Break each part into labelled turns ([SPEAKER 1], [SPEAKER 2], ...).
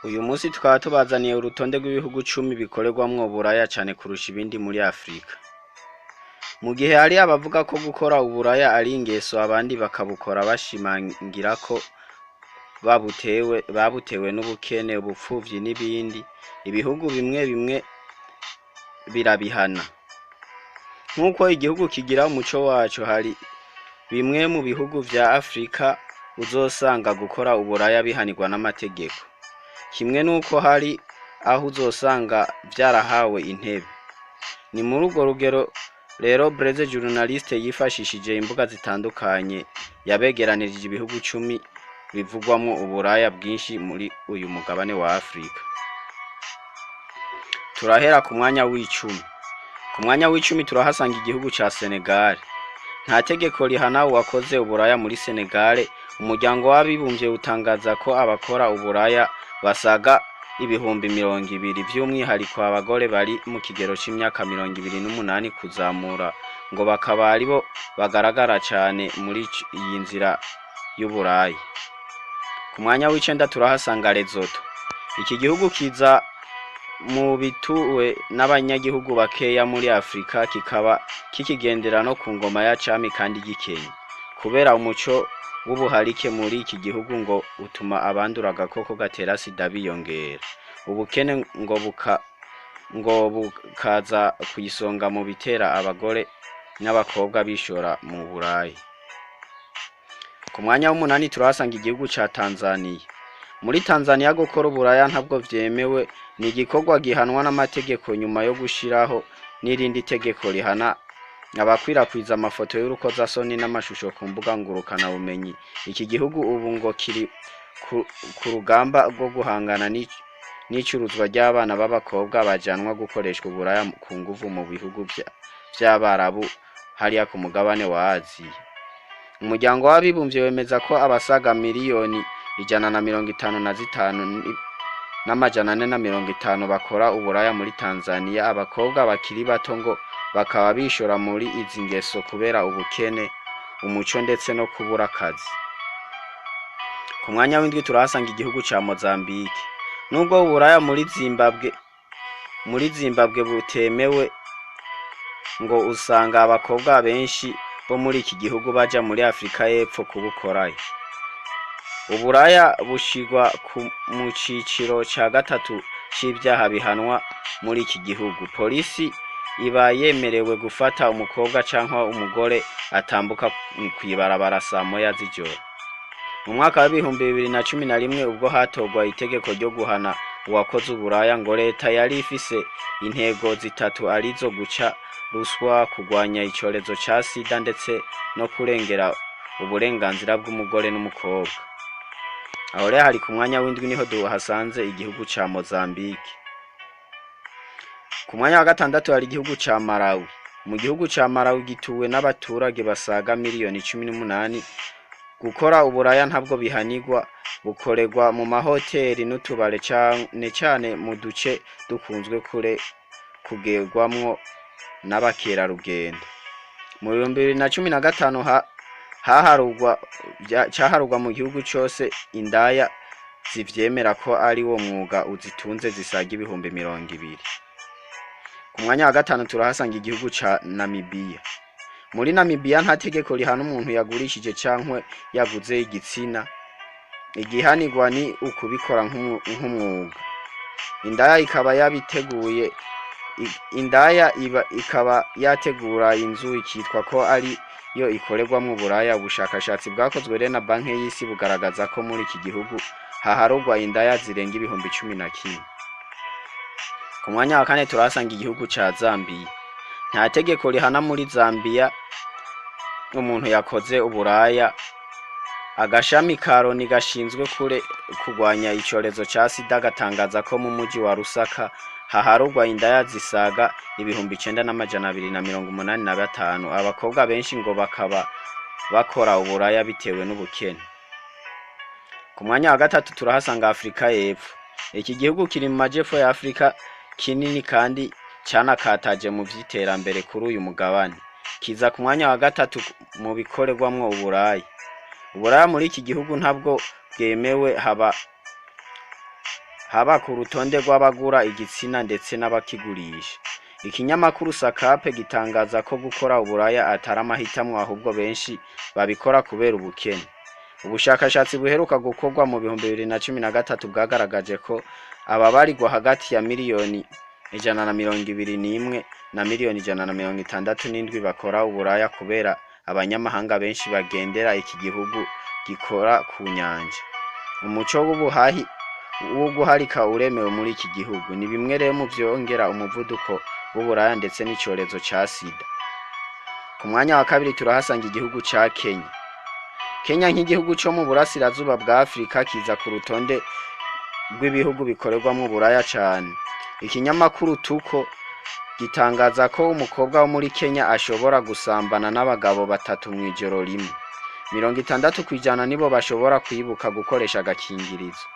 [SPEAKER 1] Uyu munsi tukaba tubazaniye urutonde rw'ibihugu 10 bikorerwamwo uburaya cane kurusha ibindi muri Afrika. Mu gihe hari abavuga ko gukora uburaya ari ingeso, abandi bakabukora bashimangira ko babutewe n'ubukene, ubupfuvyi n'ibindi, ibihugu bimwe bimwe birabihana. Nk'uko igihugu kigira umuco waco, hari bimwe mu bihugu vya Afrika uzosanga gukora uburaya bihanirwa n'amategeko. Kimwe nuko hari aho uzosanga vyarahawe intebe. Ni muri urwo rugero rero Blaise Journaliste yifashishije imbuga zitandukanye yabegeranirije ibihugu 10 bivugwamwo uburaya bwinshi muri uyu mugabane wa Afrika. Turahera ku mwanya w'icumi. Ku mwanya w'icumi turahasanga igihugu ca Senegal. Nta tegeko rihana uwakoze uburaya muri Senegal. Umuryango w'abibumbye utangaza ko abakora uburaya basaga ibihumbi 200, vy'umwihariko abagore bari mu kigero c'imyaka 28 kuzamura, ngo bakaba aribo bagaragara cane muri iyi nzira y'uburayi. Ku mwanya w'icenda turahasanga Lesotho. Iki gihugu kiza mu bituwe n'abanyagihugu bakeya muri Afrika, kikaba kikigendera no ku ngoma ya cami kandi gikenye. Kubera umuco w'ubuharike muri iki gihugu ngo utuma abandura agakoko gatera sida biyongera. Ubukene ngo bukaza kuyisonga mu bitera abagore n'abakobwa bishora mu burayi. Ku mwanya w'umunani turahasanga igihugu ca Tanzania. Muri Tanzania gukora uburaya ntabwo vyemewe, ni igikorwa gihanwa n'amategeko nyuma yo gushiraho n'irindi tegeko rihana abakwirakwiza amafoto y'urukozasoni n'amashusho ku mbuga ngurukana bumenyi. Iki gihugu ubu ngo kiri ku rugamba rwo guhangana n'icuruzwa ry'abana b'abakobwa bajanwa gukoreshwa uburaya ku nguvu mu bihugu vy'Abarabu hariya ku mugabane wa Aziya. Umuryango w'abibumbye wemeza ko abasaga miliyoni 155 n'amajana 450 bakora uburaya muri Tanzania. Abakobwa bakiri bato ngo bakaba bishora muri izi ngeso kubera ubukene, umuco ndetse no kubura akazi. Ku mwanya w'indwi turahasanga igihugu ca Mozambique. Nubwo uburaya muri Zimbabwe butemewe, ngo usanga abakobwa benshi bo muri iki gihugu baja muri Afrika y'Epfo kubukorayo. Uburaya bushigwa mu ciciro ca gatatu c'ivyaha bihanwa muri iki gihugu. Polisi iba yemerewe gufata umukobwa canke umugore atambuka kw'ibarabara saa moya z'ijoro. Mu mwaka wa 2011 ubwo hatogwa itegeko ryo guhana uwakoze uburaya, ngo leta yari ifise intego zitatu arizo guca ruswa, kugwanya icorezo ca sida ndetse no kurengera uburenganzira bw'umugore n'umukobwa. Aho rero hari ku mwanya w'indwi niho duhasanze igihugu ca Mozambique. Ku mwanya wa gatandatu hari igihugu ca Malawi. Mu gihugu ca Malawi gituwe n'abaturage basaga miliyoni 18. Gukora uburaya ntabwo bihanirwa, bukorerwa mu mahoteli n'utubare cane mu duce dukunzwe kugerwamwo n'abakerarugendo. Mu 2015 caharugwa mu gihugu cose indaya zivyemera ko ari wo mwuga uzitunze zisaga ibihumbi 200. Ku mwanya wa gatanu turahasanga igihugu ca Namibia. Muri Namibia nta tegeko rihana umuntu yagurishije cankwe yaguze igitsina. Igihanirwa ni ukubikora nk'umwuga. Ikaba yategura inzu ikitwa ko ari yo ikorerwamwo uburaya. Ubushakashatsi bwakozwe rero na Banki y'Isi bugaragaza ko muri iki gihugu haharugwa indaya zirenga ibihumbi 11. Ku mwanya wa kane turahasanga igihugu ca Zambia. Nta tegeko rihana muri Zambia umuntu yakoze uburaya. Agashami ka Loni gashinzwe kugwanya icorezo ca sida gatangaza ko mu muji wa Lusaka haharugwa indaya zisaga ibihumbi 9,285. Abakobwa benshi ngo bakaba bakora uburaya bitewe n'ubukene. Ku mwanya wa gatatu turahasanga Afrika y'Epfo. Iki gihugu kiri mu majepfo ya Afrika, kinini kandi canakataje mu vy'iterambere kuri uyu mugabane. Kiza ku mwanya wa gatatu mu bikorerwamwo uburaya. Uburaya muri iki gihugu ntabwo bwemewe, haba ku rutonde rw'abagura igitsina ndetse n'abakigurisha. Ikinyamakuru Sakape gitangaza ko gukora uburaya atari amahitamo ahubwo benshi babikora kubera ubukene. Ubushakashatsi buheruka gukorwa mu 2013 bwagaragaje ko ababarirwa hagati ya miliyoni 121 na miliyoni 167 bakora uburaya kubera abanyamahanga benshi bagendera iki gihugu gikora ku nyanja. Umuco w'ubuhahi wo guharika uremewe muri iki gihugu ni bimwe rero mu vyongera umuvuduko w'uburaya ndetse n'icorezo ca sida. Ku mwanya wa kabiri turahasanga igihugu ca Kenya. Kenya nk'igihugu cyo mu burasirazuba bwa Afrika kiza ku rutonde rw'ibihugu bikorerwamo uburaya cyane. Ikinyamakuru Tuko gitangaza ko umukobwa wo muri Kenya ashobora gusambana n'abagabo batatu mu ijoro rimwe. 60% nibo bashobora kwibuka gukoresha agakingirizo.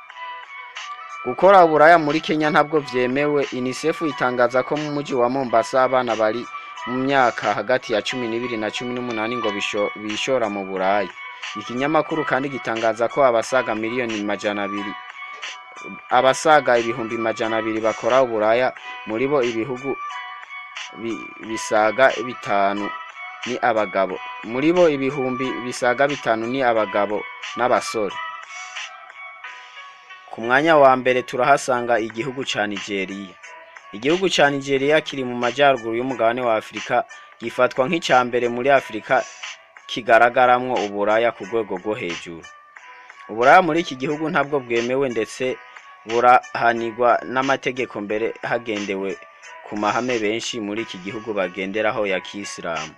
[SPEAKER 1] Gukora uburaya muri Kenya ntabwo vyemewe. UNICEF itangaza ko mu muji wa Mombasa abana bari mu myaka hagati ya 12 na 18 ngo bishora mu buraya. Ikinyamakuru kandi gitangaza ko abasaga miliyoni 200 ibihumbi 200 bakora uburaya, muri bo ibihugu bisaga 5 ni abagabo. Muri bo ibihumbi bisaga 5 ni abagabo n'abasore. Ku mwanya wa mbere turahasanga igihugu ca Nigeria. Igihugu ca Nigeria kiri mu majyaruguru y'umugabane wa Afrika, gifatwa nk'icyambere muri Afrika kigaragaramwo uburaya ku rwego rwo hejuru. Uburaya muri iki gihugu ntabwo bwemewe ndetse burahanirwa n'amategeko mbere hagendewe ku mahame benshi muri iki gihugu bagenderaho ya Kisilamu.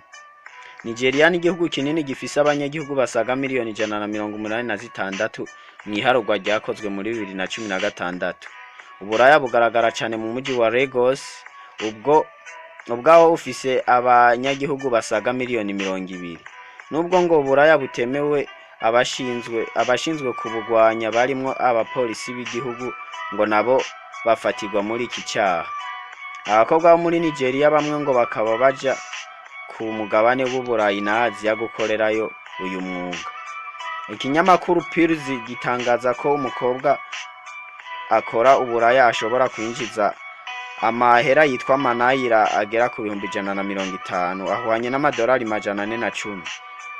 [SPEAKER 1] Nigeria ni igihugu kinini gifise abanyagihugu basaga miliyoni 186 mu iharurwa ryakozwe muri 2016. Uburaya bugaragara cyane mu mujyi wa Lagos, ubwaho ufise abanyagihugu basaga miliyoni 200. Nubwo ngo uburaya butemewe, abashinzwe kubugwanya barimwo abapolisi b'igihugu ngo nabo bafatirwa muri iki cyaha. Abakobwa bo muri Nigeria bamwe ngo bakaba baja ku mugabane w'Uburayi na Aziya gukorerayo uyu mwuga. Ikinyamakuru Pulse gitangaza ko umukobwa akora uburaya ashobora kwinjiza amahera yitwa manayira agera ku 150 ahwanye n'amadolari 410.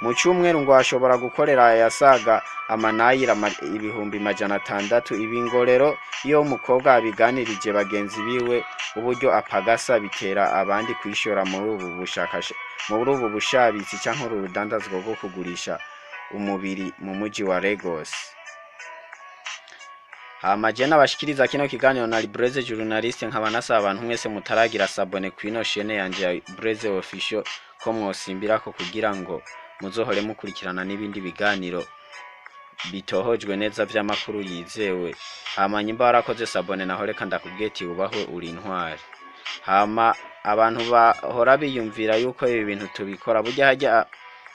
[SPEAKER 1] Mu cyumweru ngo ashobora gukorera yasaga amanayira 600. Ibi ngo rero iyo umukobwa abiganirije bagenzi biwe uburyo apagasa bitera abandi kwishora muri ubu bushabitsi cyangwa urudandazwa rwo kugurisha umubiri mu mujyi wa Lagos. Hamajena bashikiriza kino kiganiro na Breze Journaliste, nkaba nasaba abantu mwese mutaragira sabone kwino chaîne yanje ya Breze Official ko mwosimbira ko kugira ngo muzohore mukurikirana n'ibindi biganiro bitohojwe neza vy'amakuru yizewe. Hama nyimba warakoze sabone naho reka ndakubweti ubahwe uri intwari. Hama abantu bahora biyumvira yuko ibi bintu tubikora burya hajya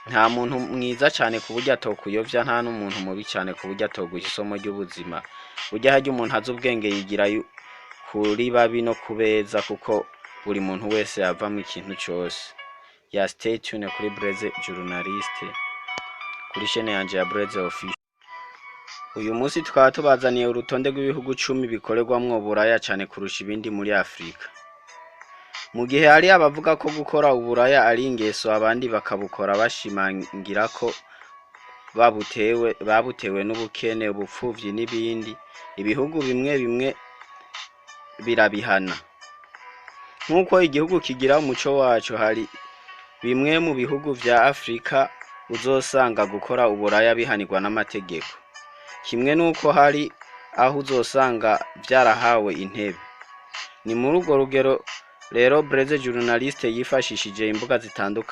[SPEAKER 1] nta muntu mwiza cyane ku buryo atokuyovya, nta n'umuntu mubi cyane ku buryo atoguha isomo ry'ubuzima. Burya hajya umuntu azi ubwenge yigira kuri babi no kubeza, kuko buri muntu wese yavamo ikintu cyose. Ya stay tuned kuri Breze Journaliste kuri chaîne yanje ya Breze Official. Uyu munsi tukaba tubazaniye urutonde rw'ibihugu 10 bikorerwamwo uburaya cyane kurusha ibindi muri Afrika. Mu gihe hari abavuga ko gukora uburaya ari ingeso, abandi bakabukora bashimangira ko babutewe n'ubukene, ubupfuvyi n'ibindi. Ibihugu bimwe birabihana. Nkuko igihugu kigira umuco wacu, hari bimwe mu bihugu vya Afrika uzosanga gukora uburaya bihanirwa n'amategeko. Kimwe nuko hari aho uzosanga vyarahawe intebe. Ni muri urwo rugero rero Breze Journaliste yifashishije imbuga zitandukanye